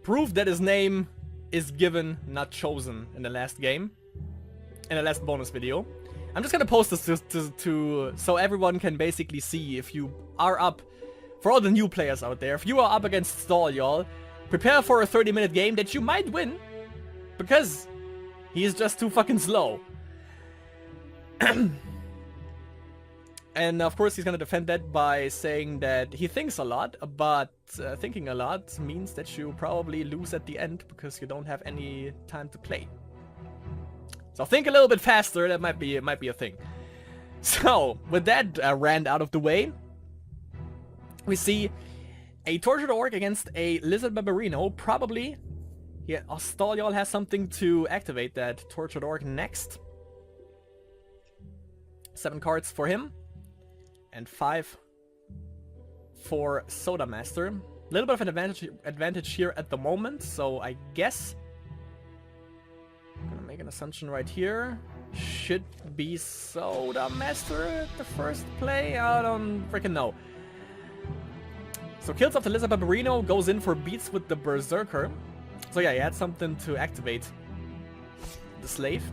proof that his name is given, not chosen in the last game. In the last bonus video. I'm just gonna post this so everyone can basically see if you are up. For all the new players out there, if you are up against HallYall, prepare for a 30-minute game that you might win. Because he is just too fucking slow. And of course he's gonna defend that by saying that he thinks a lot, but thinking a lot means that you probably lose at the end because you don't have any time to play. So think a little bit faster, that might be a thing. So, with that rant out of the way, we see a Tortured Orc against a Lizard Barbarino. Probably, yeah, HallYall has something to activate that Tortured Orc next. 7 cards for him. And 5 for Sodamaster. A little bit of an advantage here at the moment, so I guess I'm gonna make an assumption right here. Should be Sodamaster at the first play? I don't freaking know. So kills off the Lizard Barbarino, goes in for beats with the Berserker. So yeah, he had something to activate the Slave.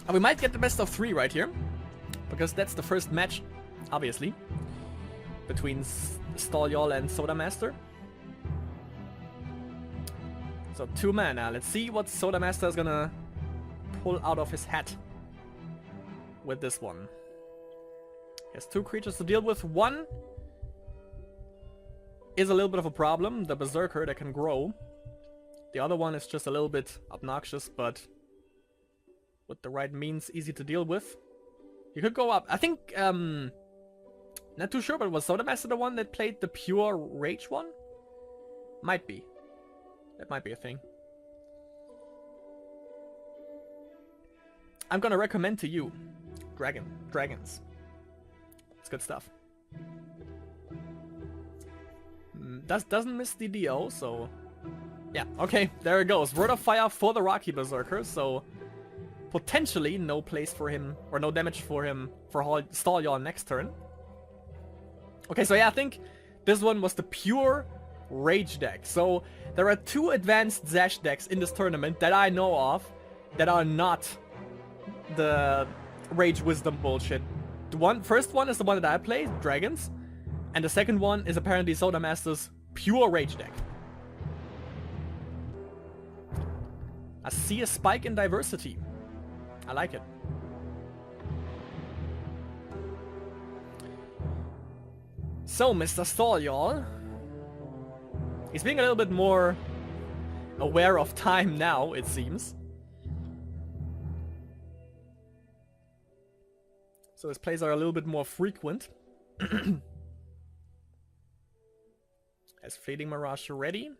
And we might get the best of 3 right here. Because that's the first match, obviously, between HallYall and Sodamaster. So 2 mana. Let's see what Sodamaster is gonna pull out of his hat with this one. He has 2 creatures to deal with. 1 is a little bit of a problem, the Berserker that can grow. The other one is just a little bit obnoxious, but with the right means, easy to deal with. You could go up. I think, not too sure, but was Sodamaster the one that played the pure rage one? Might be. That might be a thing. I'm gonna recommend to you Dragons. It's good stuff. Doesn't miss the DO, so yeah, okay, there it goes. Word of Fire for the Rocky Berserker, so potentially no place for him, or no damage for him for HallYall next turn. Okay, so yeah, I think this one was the pure Rage deck. So there are 2 advanced Zash decks in this tournament that I know of that are not the Rage Wisdom bullshit. The first one is the one that I play, Dragons, and the second one is apparently Sodamaster's pure Rage deck. I see a spike in diversity. I like it. So, Mr. HallYall, he's being a little bit more aware of time now, it seems. So his plays are a little bit more frequent. Has Fleeting Mirage ready.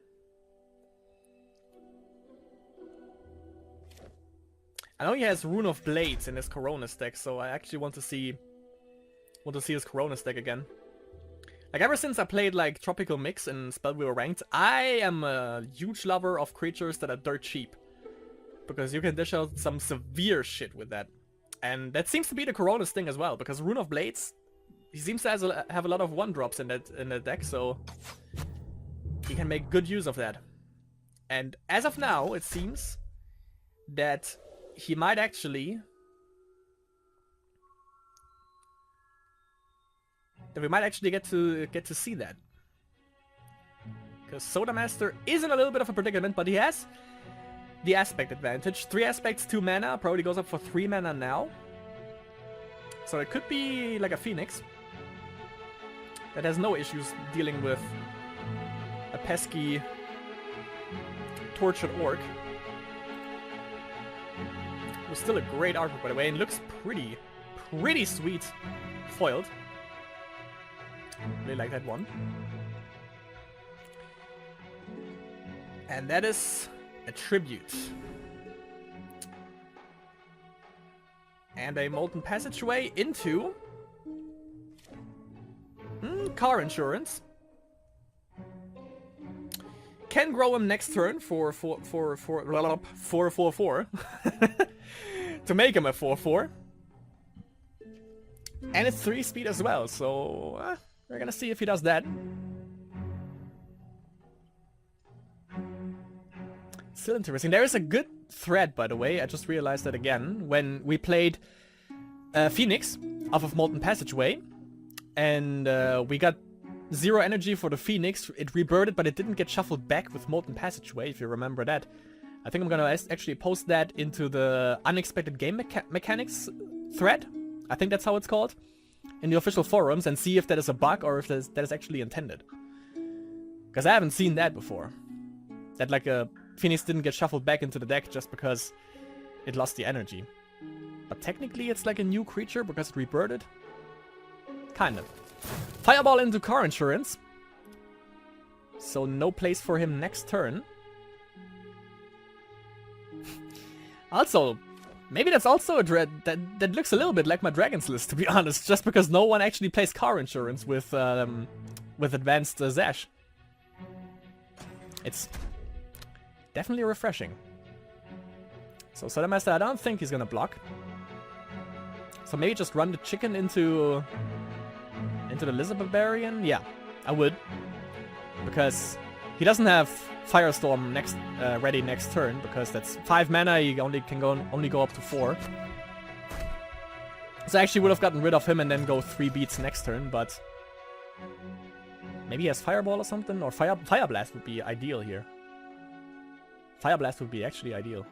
I know he has Rune of Blades in his Coronas deck, so I actually want to see his Coronas deck again. Like, ever since I played, like, Tropical Mix in Spellweaver Ranked, I am a huge lover of creatures that are dirt cheap. Because you can dish out some severe shit with that. And that seems to be the Coronas thing as well, because Rune of Blades, he seems to have a lot of 1-drops in that deck, so he can make good use of that. And as of now, it seems that he might actually... that we might actually get to see that. Because Sodamaster is in a little bit of a predicament, but he has the aspect advantage. 3 aspects, 2 mana, probably goes up for 3 mana now. So it could be like a Phoenix that has no issues dealing with a pesky Tortured Orc. It was still a great artwork, by the way, and looks pretty sweet foiled. Really like that one. And that is a tribute. And a Molten Passageway into car insurance. Can grow him next turn for 4/4 to make him a 4/4. And it's 3 speed as well, so we're gonna see if he does that. Still interesting. There is a good thread, by the way. I just realized that again. When we played Phoenix off of Molten Passageway, and we got 0 energy for the Phoenix. It rebirted, but it didn't get shuffled back with Molten Passageway, if you remember that. I think I'm gonna actually post that into the Unexpected Game Mechanics thread. I think that's how it's called. In the official forums, and see if that is a bug or if that is actually intended. Because I haven't seen that before. That like a Phoenix didn't get shuffled back into the deck just because it lost the energy. But technically it's like a new creature because it rebirted. Kind of. Fireball into car insurance. So no place for him next turn. Also, maybe that's also a dread that looks a little bit like my Dragon's List, to be honest. Just because no one actually plays car insurance with advanced Zash. It's definitely refreshing. So Sodamaster, I don't think he's gonna block. So maybe just run the chicken into the Lizard Barbarian? Yeah, I would. Because he doesn't have Firestorm ready next turn, because that's 5 mana, he only can go up to 4. So I actually would have gotten rid of him and then go 3 beats next turn, but maybe he has Fireball or something, or Fire Blast would be ideal here. Fire Blast would be actually ideal.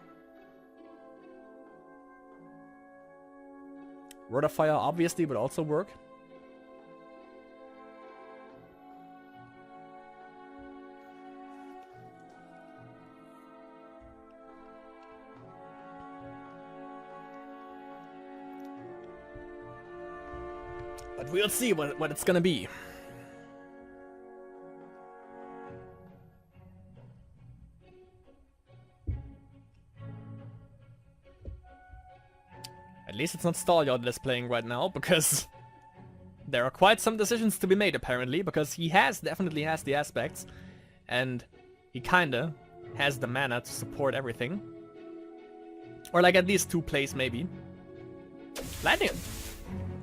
Word of Fire obviously would also work. But we'll see what it's gonna be. At least it's not HallYall that's playing right now, because there are quite some decisions to be made apparently, because he definitely has the aspects, and he kinda has the mana to support everything. Or like at least 2 plays maybe. Lightning.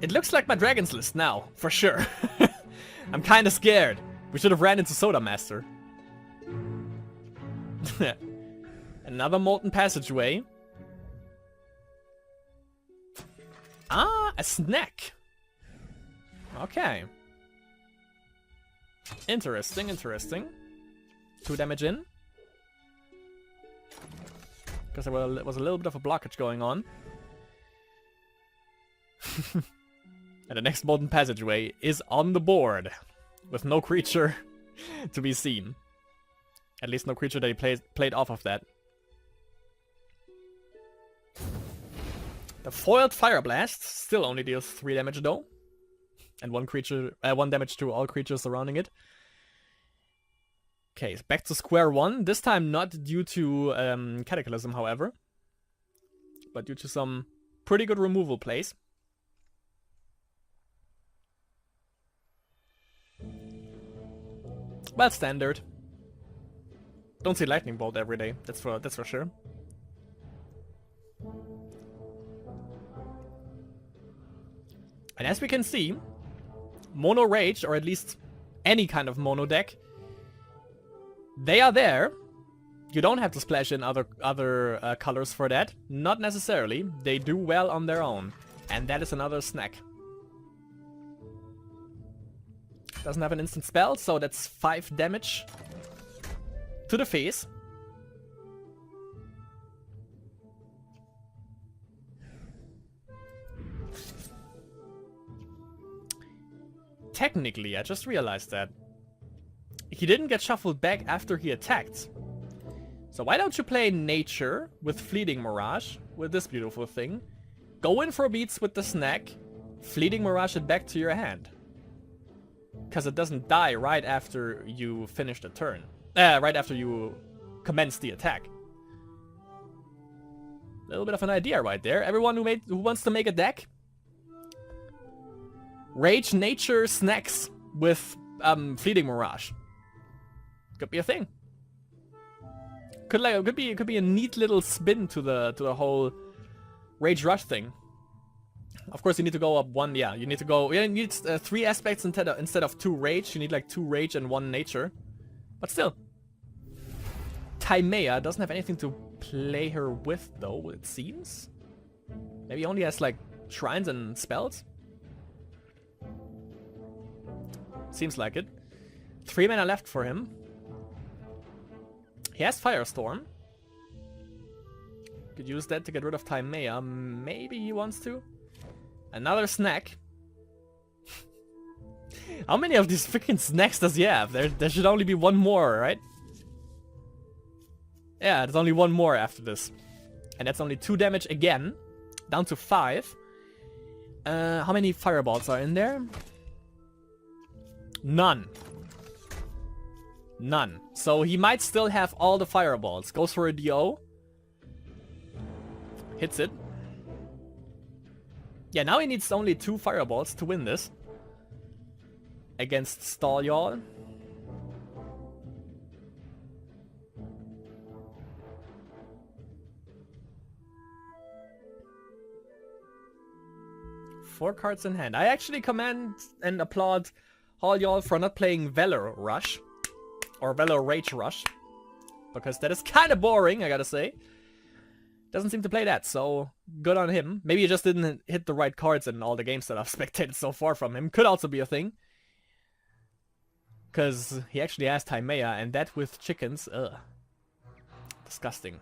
It looks like my Dragon's List now, for sure. I'm kinda scared. We should have ran into Sodamaster. Another Molten Passageway. Ah, a snack. Okay. Interesting, interesting. 2 damage in. Because there was a little bit of a blockage going on. And the next Molten Passageway is on the board. With no creature to be seen. At least no creature that he played off of that. The foiled Fire Blast still only deals 3 damage though. And 1 damage to all creatures surrounding it. Okay, back to square one. This time not due to Cataclysm, however. But due to some pretty good removal plays. Well, standard. Don't see Lightning Bolt every day, that's for sure. And as we can see, Mono Rage, or at least any kind of mono deck, they are there. You don't have to splash in other colors for that. Not necessarily. They do well on their own. And that is another snack. Doesn't have an instant spell, so that's 5 damage to the face. Technically, I just realized that he didn't get shuffled back after he attacked. So why don't you play Nature with Fleeting Mirage, with this beautiful thing, go in for beats with the snack, Fleeting Mirage it back to your hand. Because it doesn't die right after you finish the turn. Right after you commence the attack. A little bit of an idea right there. Everyone who wants to make a deck, Rage Nature snacks with Fleeting Mirage. Could be a thing. Could be a neat little spin to the whole Rage Rush thing. Of course, you need to go up 1. Yeah, you need to go. Yeah, you need 3 aspects instead of 2 Rage. You need like 2 Rage and 1 Nature. But still, Taimea. Doesn't have anything to play her with, though, it seems. Maybe he only has, like, shrines and spells? Seems like it. 3 mana left for him. He has Firestorm. Could use that to get rid of Taimea. Maybe he wants to. Another snack. How many of these freaking snacks does he have? There should only be one more, right? Yeah, there's only one more after this. And that's only 2 damage again. Down to 5. How many fireballs are in there? None. None. So he might still have all the fireballs. Goes for a DO. Hits it. Yeah, now he needs only 2 fireballs to win this. Against HallYall. Four cards in hand. I actually commend and applaud HallYall for not playing Valor Rush. Or Valor Rage Rush. Because that is kind of boring, I gotta say. Doesn't seem to play that, so good on him. Maybe he just didn't hit the right cards in all the games that I've spectated so far from him. Could also be a thing. Because he actually has Taimea, and that with chickens, ugh. Disgusting.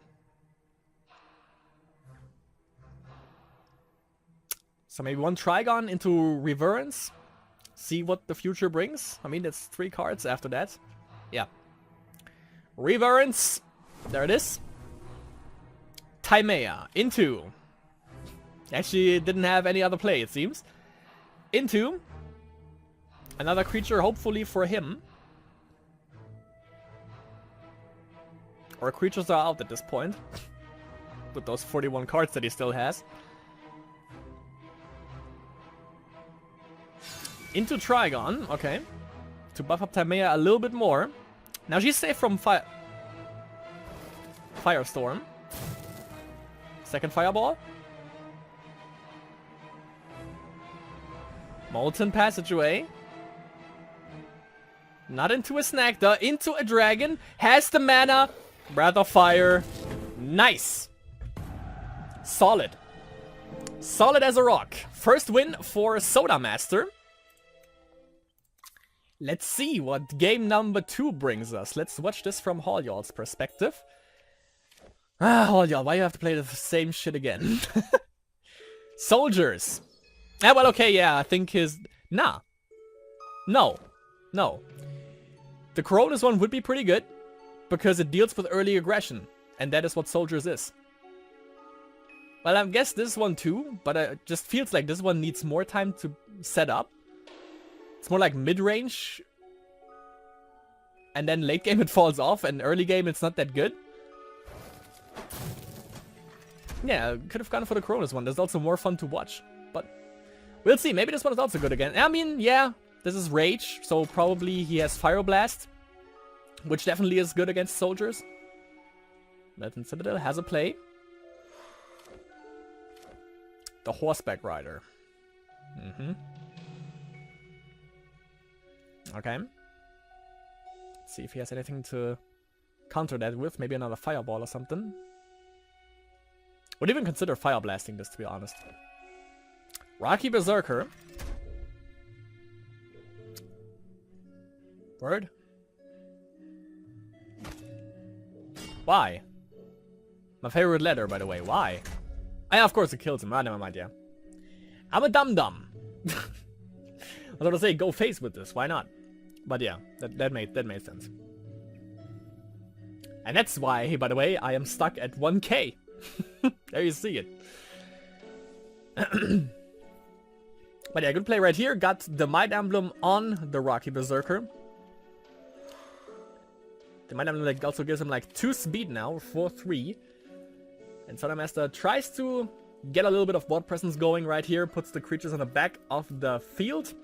So maybe one Trigon into Reverence. See what the future brings. I mean, that's 3 cards after that. Yeah. Reverence. There it is. Taimea. Into. Actually, didn't have any other play, it seems. Into. Another creature, hopefully for him. Or creatures are out at this point. With those 41 cards that he still has. Into Trigon, okay. To buff up Taimea a little bit more. Now she's safe from Firestorm. Second Fireball. Molten Passageway. Not into a snack, though. Into a dragon. Has the mana. Breath of Fire. Nice. Solid. Solid as a rock. First win for Sodamaster. Let's see what game number 2 brings us. Let's watch this from HallYall's perspective. Ah, HallYall, why you have to play the same shit again? Soldiers. Ah, well, okay, yeah, I think his... Nah. No. No. The Coronas one would be pretty good, because it deals with early aggression, and that is what Soldiers is. Well, I guess this one too, but it just feels like this one needs more time to set up. It's more like mid-range, and then late game it falls off, and early game it's not that good. Yeah, could have gone for the Coronas one. That's also more fun to watch, but we'll see. Maybe this one is also good again. I mean, yeah, this is Rage, so probably he has Fire Blast, which definitely is good against Soldiers. Latin Citadel has a play. The Horseback Rider. Okay. Let's see if he has anything to counter that with. Maybe another Fireball or something. Would even consider Fire Blasting this, to be honest. Rocky Berserker. Word? Why? My favorite letter, by the way. Why? Ah, of course it kills him. Ah, never mind, yeah. I'm a dum-dum. I was gonna say, go face with this. Why not? But yeah, that made sense. And that's why, by the way, I am stuck at 1k. There you see it. But yeah, good play right here. Got the Might Emblem on the Rocky Berserker. The Might Emblem like, also gives him like 2 speed now, 4-3. And Sodamaster tries to get a little bit of board presence going right here. Puts the creatures on the back of the field.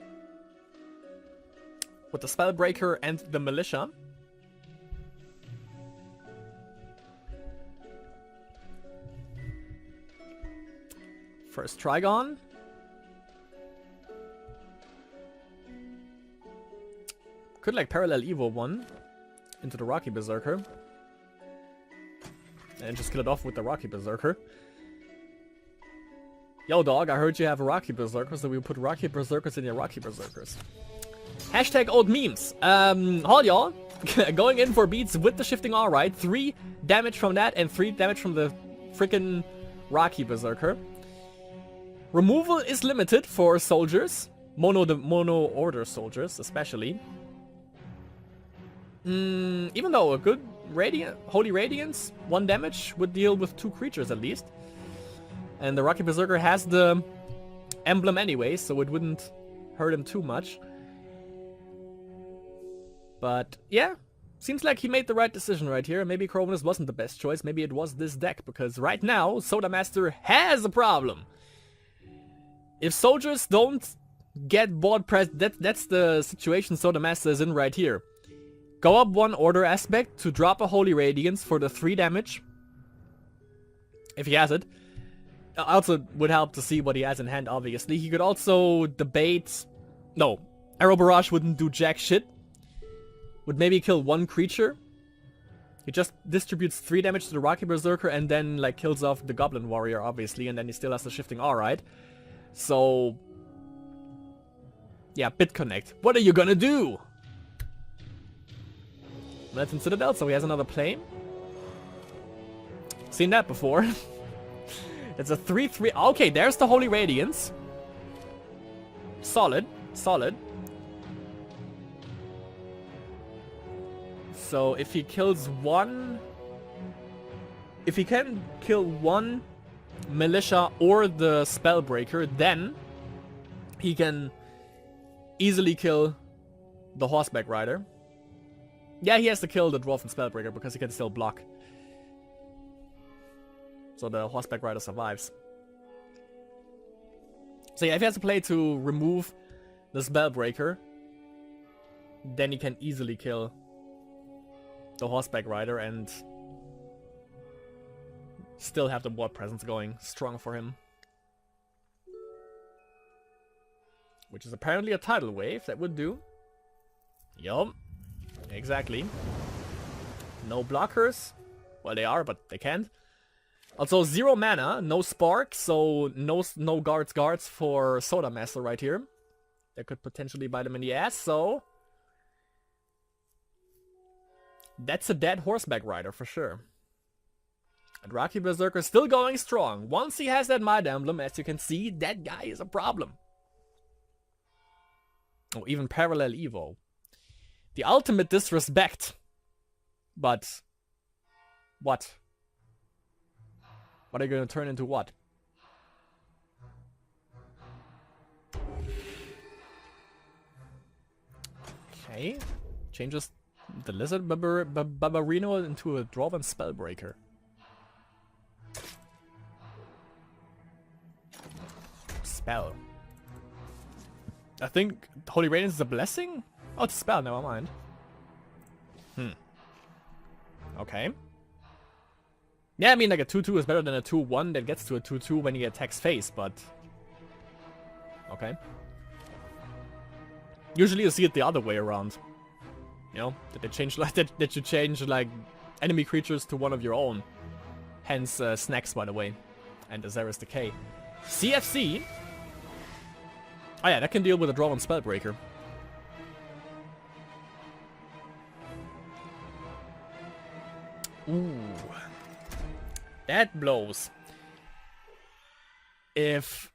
With the Spellbreaker and the Militia. First Trigon. Could like parallel Evo 1 into the Rocky Berserker. And just kill it off with the Rocky Berserker. Yo, dog, I heard you have a Rocky Berserker, so we'll put Rocky Berserkers in your Rocky Berserkers. Hashtag old memes. HallYall, going in for beats with the shifting alright. 3 damage from that and 3 damage from the freaking Rocky Berserker. Removal is limited for soldiers. Mono order soldiers, especially. Even though a good Holy Radiance, 1 damage, would deal with 2 creatures at least. And the Rocky Berserker has the emblem anyway, so it wouldn't hurt him too much. But yeah, seems like he made the right decision right here. Maybe Cronus wasn't the best choice, maybe it was this deck, because right now, Sodamaster has a problem. If soldiers don't get board press, that's the situation Sodamaster is in right here. Go up 1 order aspect to drop a Holy Radiance for the 3 damage. If he has it. Also would help to see what he has in hand, obviously. He could also debate... No, Arrow Barrage wouldn't do jack shit. Would maybe kill 1 creature. He just distributes 3 damage to the Rocky Berserker and then like kills off the Goblin Warrior, obviously. And then he still has the shifting alright. So... yeah, BitConnect. What are you gonna do? That's in Citadel, so he has another play. Seen that before. It's a 3/3. Okay, there's the Holy Radiance. Solid. Solid. So if he kills 1... if he can kill 1 Militia or the Spellbreaker, then he can easily kill the Horseback Rider. Yeah, he has to kill the Dwarven Spellbreaker because he can still block. So the Horseback Rider survives. So yeah, if he has to play to remove the Spellbreaker, then he can easily kill the Horseback Rider and still have the board presence going strong for him. Which is apparently a tidal wave, that would do. Yup. Exactly. No blockers. Well, they are, but they can't. Also, 0 mana, no spark, so no guards for Sodamaster right here. That could potentially bite him in the ass, so... that's a dead Horseback Rider for sure. And Rocky Berserker still going strong. Once he has that Might Emblem, as you can see, that guy is a problem. Oh, even Parallel Evo. The ultimate disrespect. But... what? What are you gonna turn into what? Okay. Changes the Lizard Barbarino into a Dwarven Spellbreaker. Spell. I think Holy Radiance is a blessing? Oh, it's a spell, never mind. Okay. Yeah, I mean, like a 2/2 is better than a 2/1 that gets to a 2/2 when he attacks face, but... okay. Usually you see it the other way around. You know, that they change like that you change like enemy creatures to one of your own. Hence snacks, by the way. And Azera's Decay. CFC. Oh yeah, that can deal with a Dwarven Spellbreaker. Ooh. That blows. If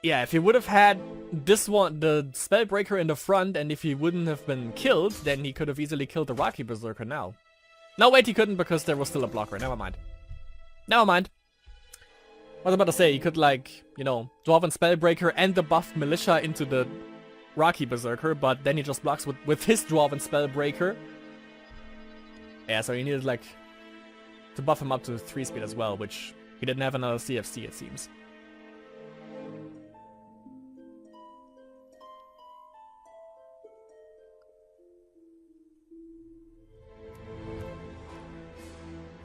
he would have had this one, the Spellbreaker in the front, and if he wouldn't have been killed, then he could have easily killed the Rocky Berserker now. No, wait, he couldn't because there was still a blocker. Never mind. Never mind. I was about to say, he could, like, you know, Dwarven Spellbreaker and the buffed Militia into the Rocky Berserker, but then he just blocks with his Dwarven Spellbreaker. Yeah, so he needed, like, to buff him up to 3 speed as well, which he didn't have another CFC, it seems.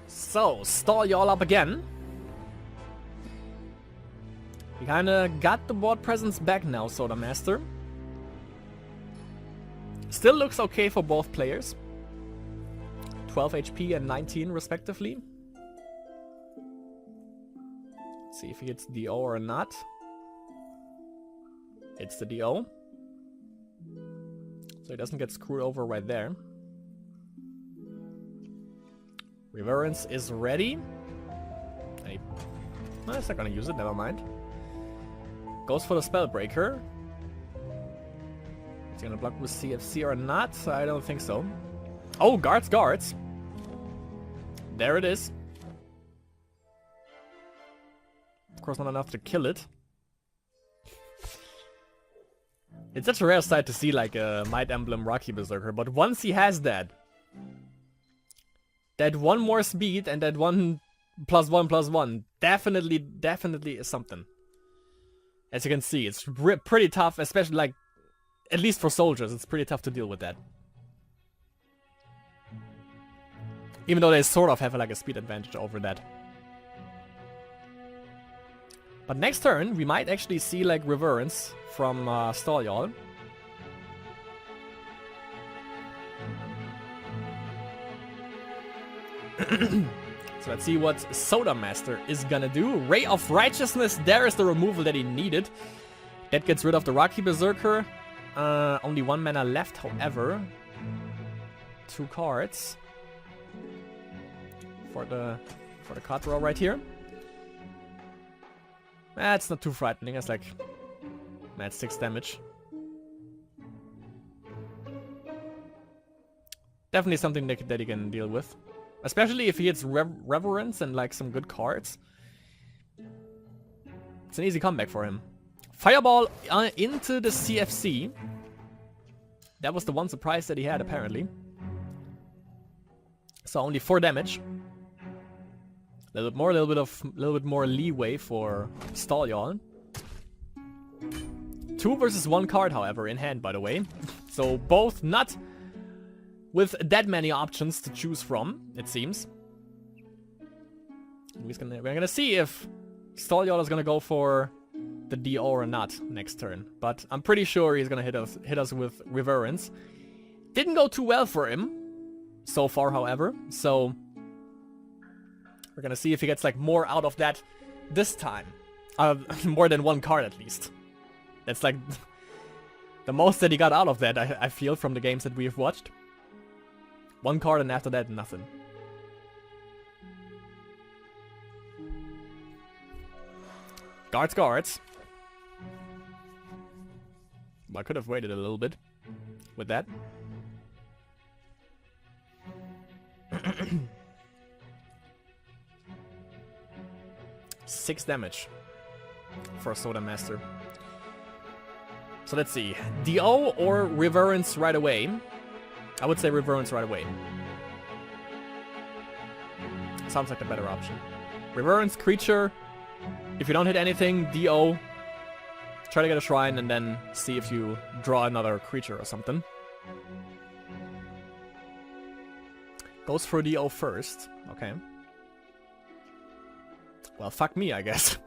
So, stall y'all up again. We kinda got the board presence back now, Sodamaster. Still looks okay for both players. 12 HP and 19 respectively. See if he hits DO or not. Hits the DO. So he doesn't get screwed over right there. Reverence is ready. And well, it's not gonna use it, never mind. Goes for the Spellbreaker. Is he gonna block with CFC or not? I don't think so. Oh, guards. There it is. Of course, not enough to kill it. It's such a rare sight to see like a Might Emblem Rocky Berserker, but once he has that one more speed and that 1+1+1 definitely is something. As you can see, it's pretty tough, especially like, at least for soldiers, it's pretty tough to deal with that. Even though they sort of have like a speed advantage over that. But next turn, we might actually see like Reverence from HallYall. So let's see what Sodamaster is gonna do. Ray of Righteousness, there is the removal that he needed. That gets rid of the Rocky Berserker. Only 1 mana left, however. 2 cards. For the card draw right here. That's not too frightening, it's like... That's 6 damage. Definitely something that he can deal with. Especially if he hits Reverence and like some good cards. It's an easy comeback for him. Fireball into the CFC. That was the one surprise that he had, apparently. So only 4 damage. A little bit more leeway for HallYall. 2 versus 1 card, however, in hand, by the way. So both not with that many options to choose from, it seems. We're gonna see if HallYall is gonna go for the DO or not next turn. But I'm pretty sure he's gonna hit us with Reverence. Didn't go too well for him so far, however. So we're gonna see if he gets like more out of that this time. More than 1 card at least. That's like the most that he got out of that, I feel, from the games that we've watched. 1 card and after that, nothing. Guards. I could have waited a little bit with that. Six damage for Sodamaster. So let's see. DO or Reverence right away? I would say Reverence right away. Sounds like the better option. Reverence creature. If you don't hit anything, DO. Try to get a shrine and then see if you draw another creature or something. Goes for DO first. Okay. Well, fuck me, I guess.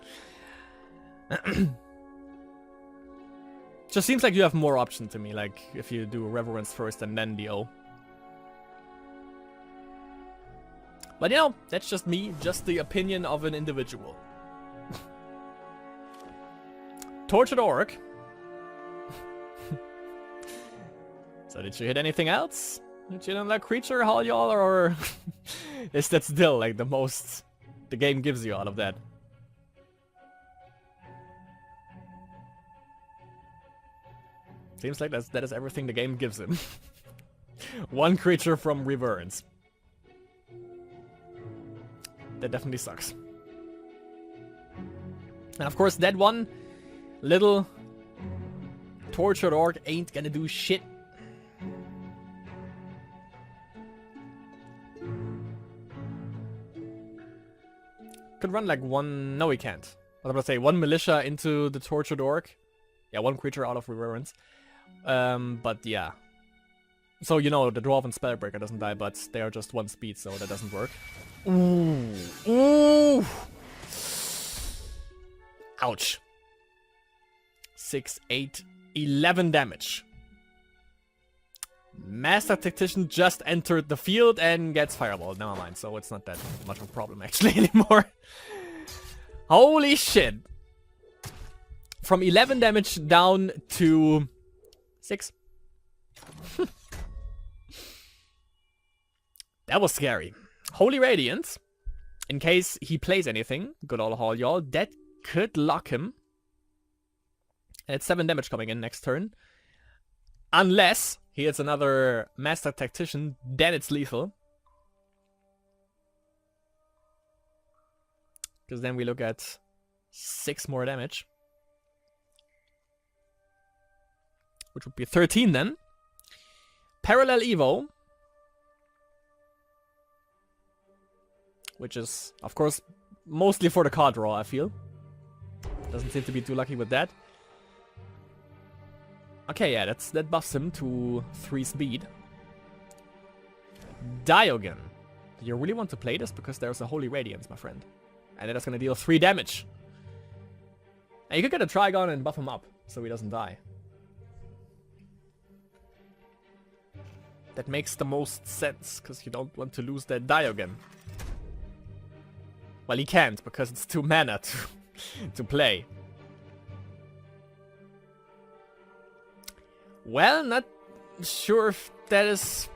Just seems like you have more option to me, like if you do Reverence first and then DO. But you know, that's just me, just the opinion of an individual. Tortured Orc. So did you hit anything else? Did you hit that creature, HallYall, or is that still like the most the game gives you out of that? Seems like that is everything the game gives him. 1 creature from Reverence. That definitely sucks. And of course that one little Tortured Orc ain't gonna do shit. Could run like 1... No, he can't. I was about to say 1 Militia into the Tortured Orc. Yeah, 1 creature out of Reverence. But yeah. So, you know, the Dwarven Spellbreaker doesn't die, but they are just 1 speed, so that doesn't work. Ooh. Ooh. Ouch. 6, 8, 11 damage. Master Tactician just entered the field and gets Fireball. Never mind, so it's not that much of a problem actually anymore. Holy shit. From 11 damage down to 6. That was scary. Holy Radiance. In case he plays anything, good old HallYall, that could lock him. And it's 7 damage coming in next turn. Unless he hits another Master Tactician, then it's lethal. Because then we look at 6 more damage. Which would be 13 then. Parallel Evo. Which is, of course, mostly for the card draw, I feel. Doesn't seem to be too lucky with that. Okay, yeah, that buffs him to 3 speed. Diogen. Do you really want to play this? Because there's a Holy Radiance, my friend. And that's gonna deal 3 damage. And you could get a Trigon and buff him up, so he doesn't die. That makes the most sense, because you don't want to lose that Diogen. Well, he can't, because it's 2 mana to play. Well, not sure if that is...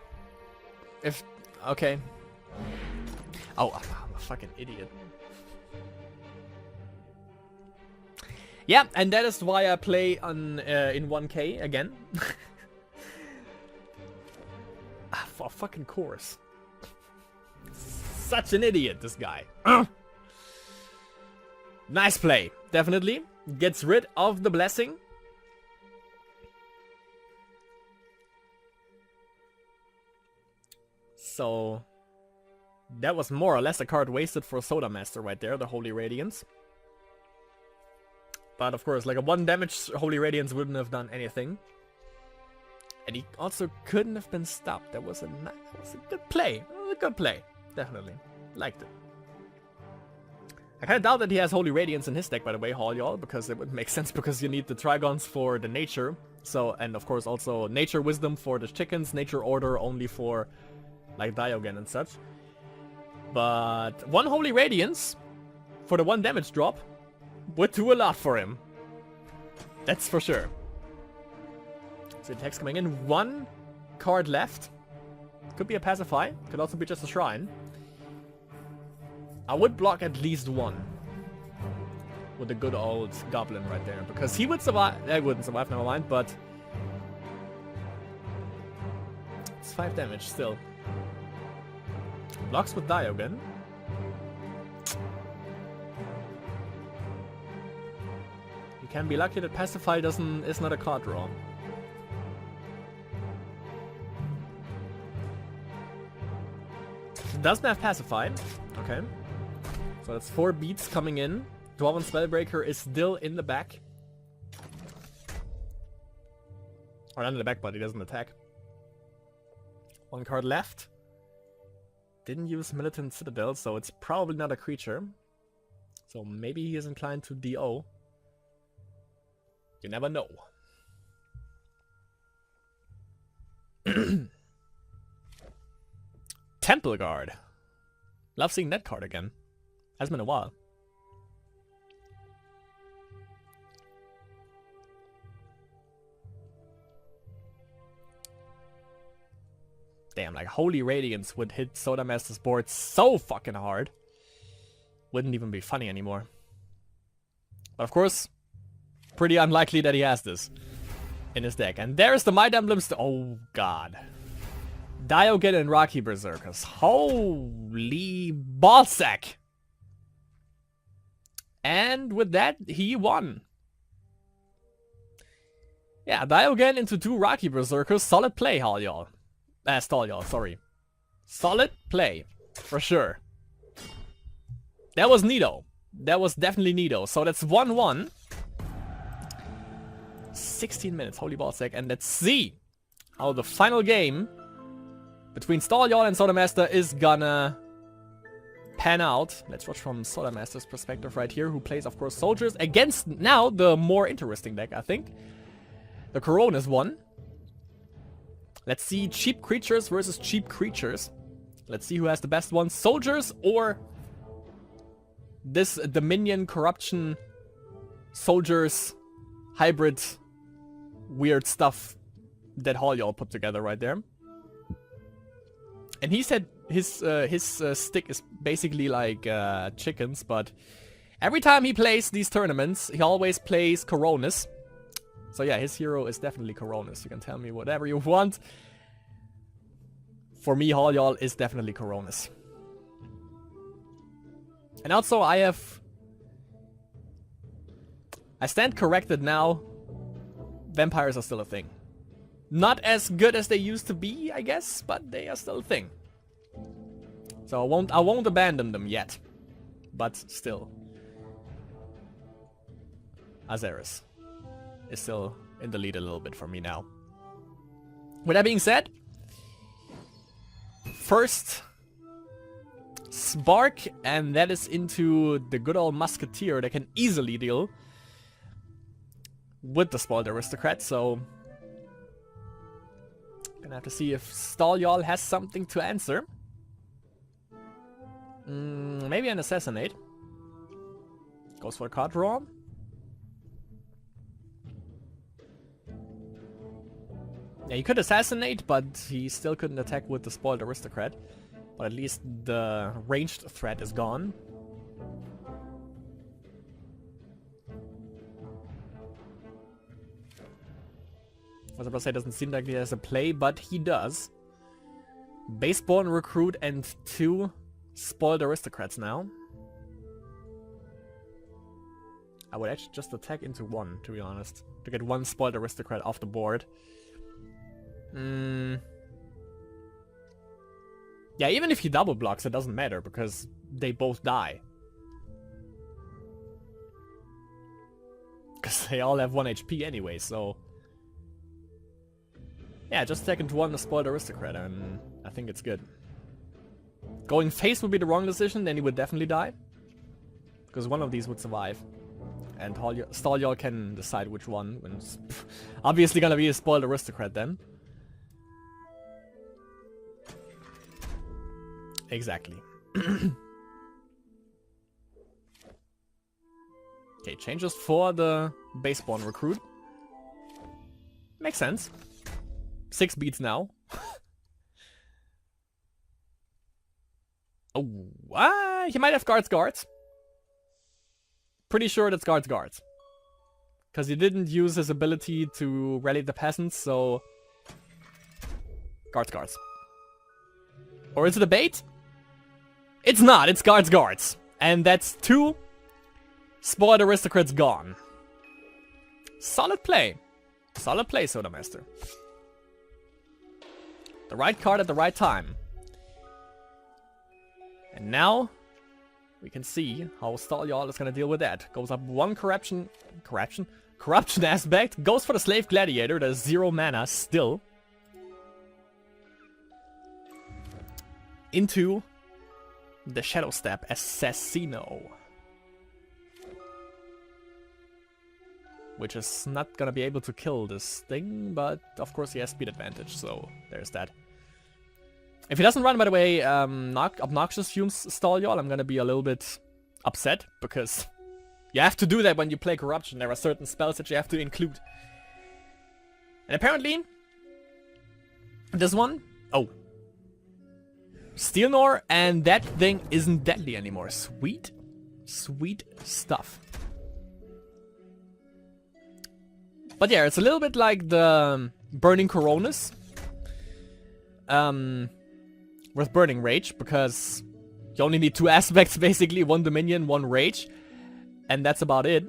Okay. Oh, I'm a fucking idiot. Yeah, and that is why I play on in 1K again. For a fucking course. Such an idiot, this guy. Nice play, definitely. Gets rid of the blessing. So, that was more or less a card wasted for Sodamaster right there, the Holy Radiance. But of course, like a 1 damage Holy Radiance wouldn't have done anything. And he also couldn't have been stopped. That was a good play. A good play, definitely. Liked it. I kind of doubt that he has Holy Radiance in his deck, by the way, HallYall, because it would make sense because you need the Trigons for the Nature. So, and of course also Nature Wisdom for the chickens, Nature Order only for like Diogen and such. But 1 Holy Radiance for the 1 damage drop would do a lot for him. That's for sure. So the text coming in, 1 card left. Could be a Pacify, could also be just a Shrine. I would block at least 1 with the good old Goblin right there, because he would survive. I wouldn't survive, never mind, but it's 5 damage still. Blocks with Diogen. You can be lucky that Pacify is not a card draw. It doesn't have Pacify. Okay. So that's 4 beats coming in. Dwarven Spellbreaker is still in the back. Or not in the back, but he doesn't attack. 1 card left. Didn't use Militant Citadel, so it's probably not a creature. So maybe he is inclined to DO. You never know. Temple Guard. Love seeing that card again. Hasn't been a while. Damn, like Holy Radiance would hit Sodamaster's board so fucking hard. Wouldn't even be funny anymore. But of course, pretty unlikely that he has this in his deck. And there's the Might Emblems. Oh god. Diogen and Rocky Berserkers. Holy ballsack. And with that, he won. Yeah, Diogen into 2 Rocky Berserkers. Solid play, HallYall. StallYall, sorry. Solid play, for sure. That was neato. That was definitely neato. So that's 1-1. 16 minutes, holy ballsack. And let's see how the final game between StallYall and Sodamaster is gonna pan out. Let's watch from Sodamaster's perspective right here, who plays, of course, Soldiers against now the more interesting deck, I think. The Coronas one. Let's see cheap creatures versus cheap creatures. Let's see who has the best one, Soldiers or this Dominion corruption soldiers hybrid weird stuff that HallYall put together right there. And he said his stick is basically like chickens, but every time he plays these tournaments, he always plays Coronas. So yeah, his hero is definitely Coronas. You can tell me whatever you want. For me, HallYall is definitely Coronas. And also, I stand corrected now. Vampires are still a thing. Not as good as they used to be, I guess, but they are still a thing. So I won't abandon them yet. But still. Azeris is still in the lead a little bit for me now. With that being said, first Spark, and that is into the good old Musketeer that can easily deal with the Spoiled Aristocrat, so gonna have to see if HallYall has something to answer. Maybe an Assassinate. Goes for a card draw. Yeah, he could Assassinate, but he still couldn't attack with the Spoiled Aristocrat. But at least the ranged threat is gone. I was about to say, doesn't seem like he has a play, but he does. Baseborn Recruit and 2 Spoiled Aristocrats now. I would actually just attack into 1, to be honest. To get 1 Spoiled Aristocrat off the board. Yeah, even if he double blocks, it doesn't matter, because they both die. Because they all have 1 HP anyway, so... Yeah, just attack into 1 the Spoiled Aristocrat, and I think it's good. Going face would be the wrong decision, then he would definitely die. Because one of these would survive. And HallYall can decide which one. And it's obviously gonna be a Spoiled Aristocrat then. Exactly. Okay, changes for the Baseborn Recruit. Makes sense. 6 beats now. Oh, he might have guards. Pretty sure that's guards. Because he didn't use his ability to rally the peasants, so... Guards. Or is it a bait? It's not, it's guards. And that's 2 Spoiled Aristocrats gone. Solid play, Sodamaster. The right card at the right time. And now, we can see how HallYall is gonna deal with that. Goes up 1 corruption aspect, goes for the Slave Gladiator, that is 0 mana still. Into the Shadow Step Assassino. Which is not gonna be able to kill this thing, but of course he has speed advantage, so there's that. If he doesn't run, by the way, Obnoxious Fumes HallYall, I'm gonna be a little bit upset, because you have to do that when you play Corruption. There are certain spells that you have to include. And apparently, this one, oh, Steel Nor, and that thing isn't deadly anymore. Sweet stuff. But yeah, it's a little bit like the Burning Coronas. With Burning Rage, because you only need 2 aspects, basically. 1 Dominion, 1 Rage. And that's about it.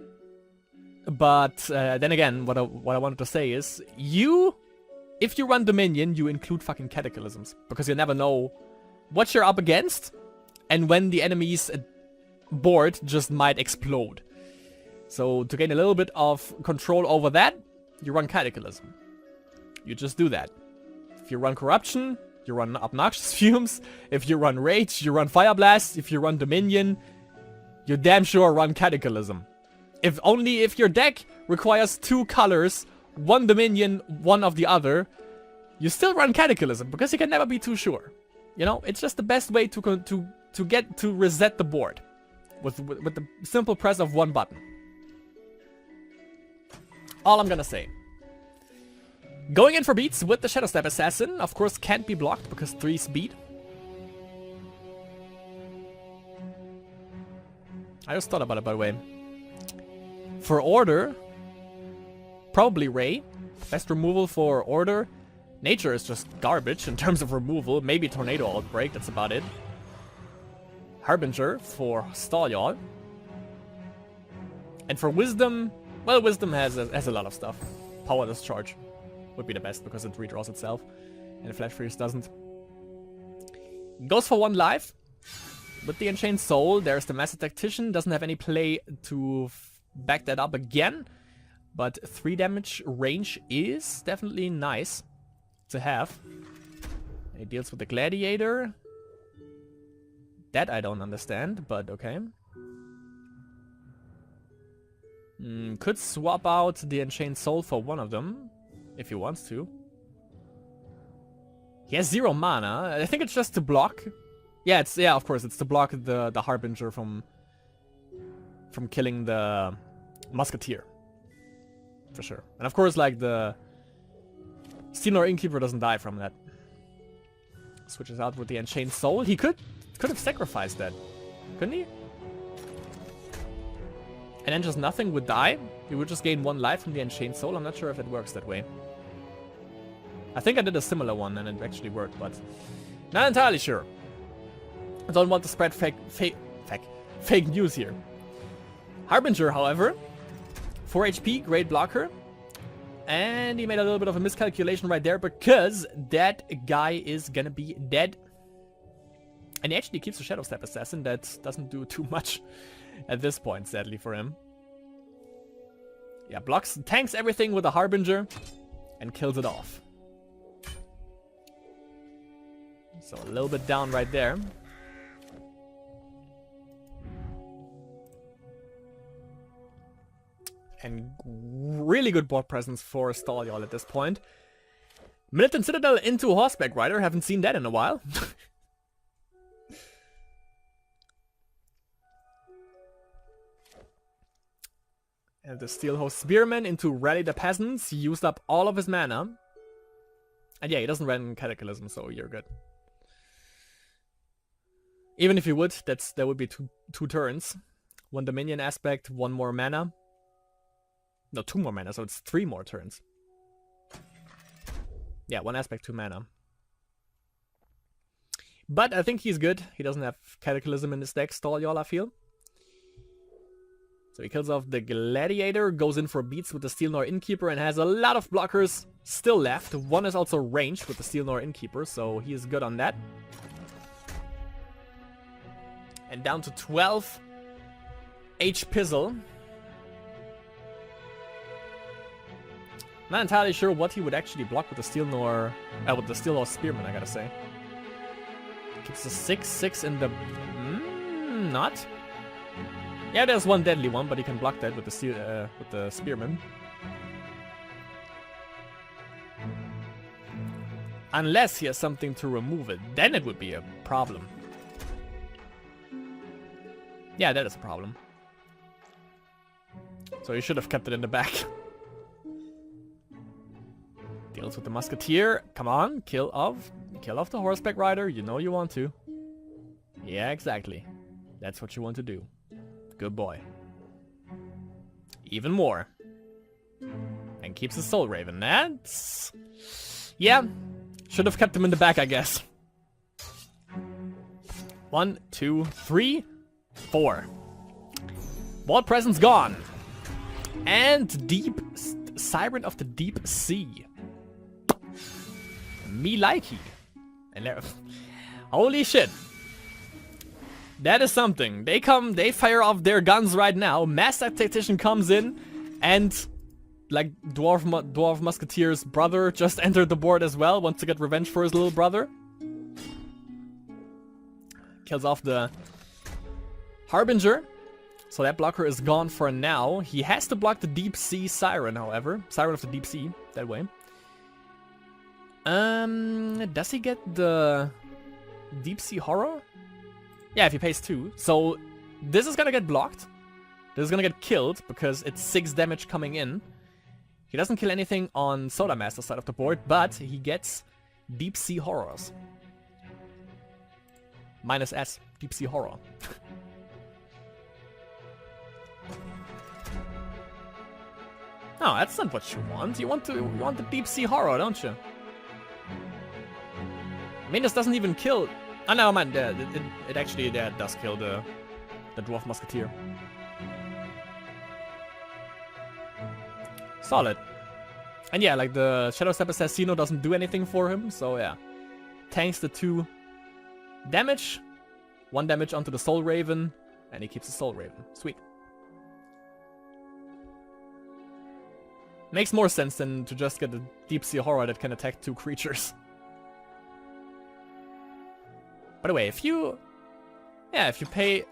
But then again, what I wanted to say is, if you run Dominion, you include fucking Cataclysms. Because you never know what you're up against, and when the enemy's board just might explode. So to gain a little bit of control over that, you run Cataclysm. You just do that. If you run Corruption, you run Obnoxious Fumes. If you run Rage, you run Fire Blast. If you run Dominion, you damn sure run Cataclysm. If your deck requires 2 colors, 1 Dominion, 1 of the other, you still run Cataclysm, because you can never be too sure. You know, it's just the best way to reset the board. with the simple press of one button. All I'm gonna say. Going in for beats with the Shadow Step Assassin, of course, can't be blocked because 3 speed. I just thought about it, by the way. For Order, probably Ray. Best removal for Order. Nature is just garbage in terms of removal. Maybe Tornado Outbreak, that's about it. Harbinger for HallYall. And for Wisdom, well, Wisdom has a lot of stuff. Power Discharge would be the best because it redraws itself. And Flash Freeze doesn't. Goes for 1 life. With the Enchained Soul, there's the Master Tactician. Doesn't have any play to back that up again. But 3 damage range is definitely nice to have. He deals with the Gladiator. That I don't understand, but okay. Could swap out the Enchained Soul for one of them, if he wants to. He has 0 mana. I think it's just to block. Yeah, of course, it's to block the Harbinger from killing the Musketeer. For sure. And of course, like, the Steelnor Innkeeper doesn't die from that. Switches out with the Enchained Soul. He could have sacrificed that, couldn't he? And then just nothing would die. He would just gain 1 life from the Enchained Soul. I'm not sure if it works that way. I think I did a similar one and it actually worked, but not entirely sure. I don't want to spread fake news here. Harbinger, however, 4 HP, great blocker. And he made a little bit of a miscalculation right there because that guy is gonna be dead. And he actually keeps the Shadow Step Assassin. That doesn't do too much at this point, sadly, for him. Yeah, tanks everything with a Harbinger and kills it off. So a little bit down right there. And really good board presence for HallYall at this point. Militant Citadel into Horseback Rider. Haven't seen that in a while. And the Steelhouse Spearman into Rally the Peasants. He used up all of his mana. And yeah, he doesn't run Cataclysm, so you're good. Even if he would, that would be two turns. 1 Dominion aspect, 1 more mana. No, 2 more mana, so it's 3 more turns. Yeah, 1 aspect, 2 mana. But I think he's good. He doesn't have Cataclysm in his deck, HallYall, I feel. So he kills off the Gladiator, goes in for beats with the Steelnor Innkeeper, and has a lot of blockers still left. 1 is also ranged with the Steelnor Innkeeper, so he is good on that. And down to 12 H Pizzle. Not entirely sure what he would actually block with the Steelhouse Spearman, I gotta say. Keeps a 6/6 in the... not? Yeah, there's 1 deadly one, but he can block that with the Spearman. Unless he has something to remove it, then it would be a problem. Yeah, that is a problem. So he should have kept it in the back. Deals with the Musketeer. Come on, kill off the Horseback Rider. You know you want to. Yeah, exactly. That's what you want to do. Good boy. Even more. And keeps the Soul Raven. That's... yeah. Should have kept him in the back, I guess. 1, 2, 3, 4. Board presence gone. And Siren of the Deep Sea. Me likey. And there... holy shit. That is something. They fire off their guns right now. Master Tactician comes in and, like, Dwarf Musketeer's brother just entered the board as well. Wants to get revenge for his little brother. Kills off the Harbinger. So that blocker is gone for now. He has to block the Deep Sea Siren, however. Siren of the Deep Sea, that way. Does he get the Deep Sea Horror? Yeah, if he pays 2. So This is gonna get blocked. This is gonna get killed because it's 6 damage coming in. He doesn't kill anything on Sodamaster's side of the board, but he gets Deep Sea Horrors. Minus S, Deep Sea Horror. No, that's not what you want. You want the Deep Sea Horror, don't you? I mean, this doesn't even kill... Oh, no, man, it actually does kill the Dwarf Musketeer. Solid. And yeah, like the Shadow Step Assassino doesn't do anything for him, so yeah. Tanks the 2 damage, 1 damage onto the Soul Raven, and he keeps the Soul Raven. Sweet. Makes more sense than to just get a Deep Sea Horror that can attack 2 creatures. By the way, if you play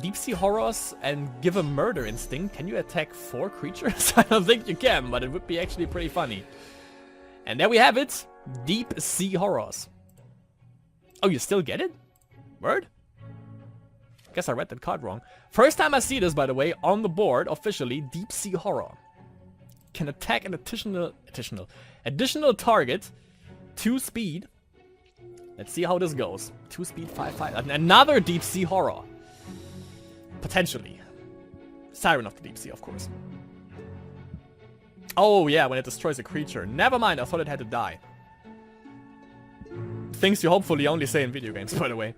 Deep Sea Horrors and give a Murder Instinct, can you attack 4 creatures? I don't think you can, but it would be actually pretty funny. And there we have it, Deep Sea Horrors. Oh, you still get it? Word? Guess I read that card wrong. First time I see this, by the way, on the board, officially, Deep Sea Horror. Can attack an additional target, 2 speed. Let's see how this goes. 2 speed, 5/5. Another Deep Sea Horror. Potentially. Siren of the Deep Sea, of course. Oh yeah, when it destroys a creature. Never mind, I thought it had to die. Things you hopefully only say in video games, by the way.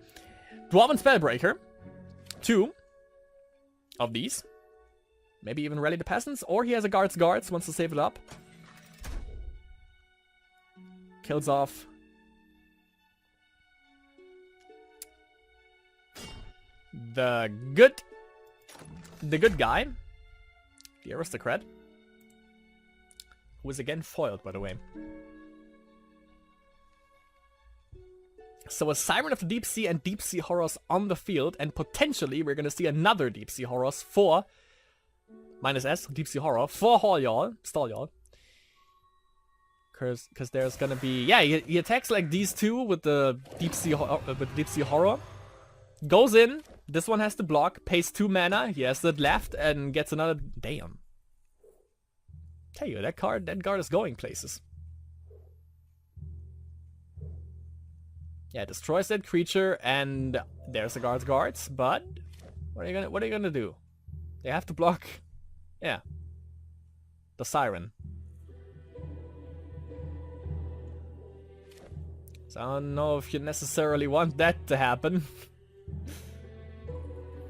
Dwarven Spellbreaker. 2 of these. Maybe even Rally the Peasants, or he has a Guards, wants to save it up. Kills off the good guy, the Aristocrat, who is again foiled, by the way. So a Siren of the Deep Sea and Deep Sea Horrors on the field, and potentially we're gonna see another Deep Sea Horrors for minus S, Deep Sea Horror, for HallYall, StallYall. Because there's gonna be, yeah, he attacks like these 2 with the Deep Sea Horror. Goes in, this one has to block, pays 2 mana, he has that left, and gets another, damn. Tell you, that card is going places. Yeah, destroys that creature, and there's the guards, but what are you gonna do? They have to block, yeah, the Siren. So I don't know if you necessarily want that to happen.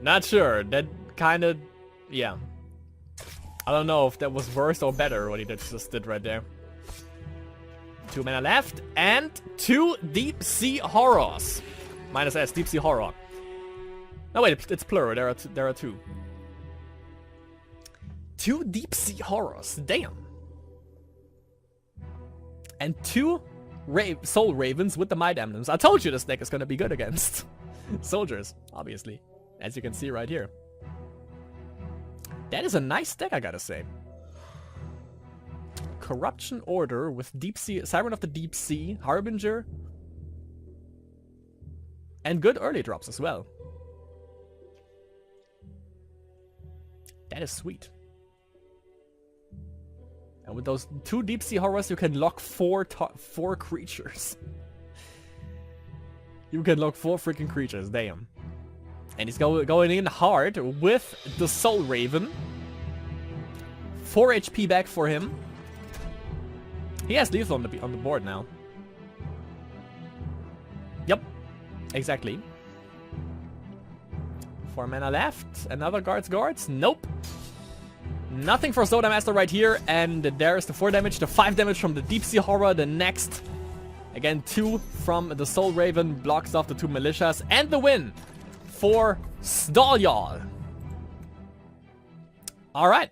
Not sure, that kinda, yeah. I don't know if that was worse or better what he just did right there. 2 mana left, and 2 Deep Sea Horrors. Minus S, Deep Sea Horror. No wait, it's plural, there are 2. 2 Deep Sea Horrors, damn. And 2 Soul Ravens with the Might Emblems. I told you this deck is gonna be good against soldiers, obviously. As you can see right here. That is a nice deck, I gotta say. Corruption Order with Deep Sea, Siren of the Deep Sea, Harbinger. And good early drops as well. That is sweet. And with those 2 Deep Sea Horrors, you can lock 4 creatures. You can lock 4 freaking creatures, damn. And he's going in hard with the Soul Raven. 4 HP back for him. He has lethal on the board now. Yep, exactly. 4 mana left. Another guards. Nope. Nothing for Sodamaster right here. And there's the 4 damage, the 5 damage from the Deep Sea Horror. The next, again, 2 from the Soul Raven blocks off the 2 militias. And the win for StallYall. Alright.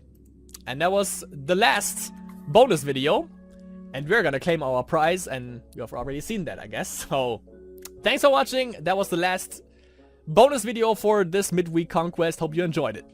And that was the last bonus video. And we're gonna claim our prize, and you have already seen that, I guess. So, thanks for watching. That was the last bonus video for this midweek conquest. Hope you enjoyed it.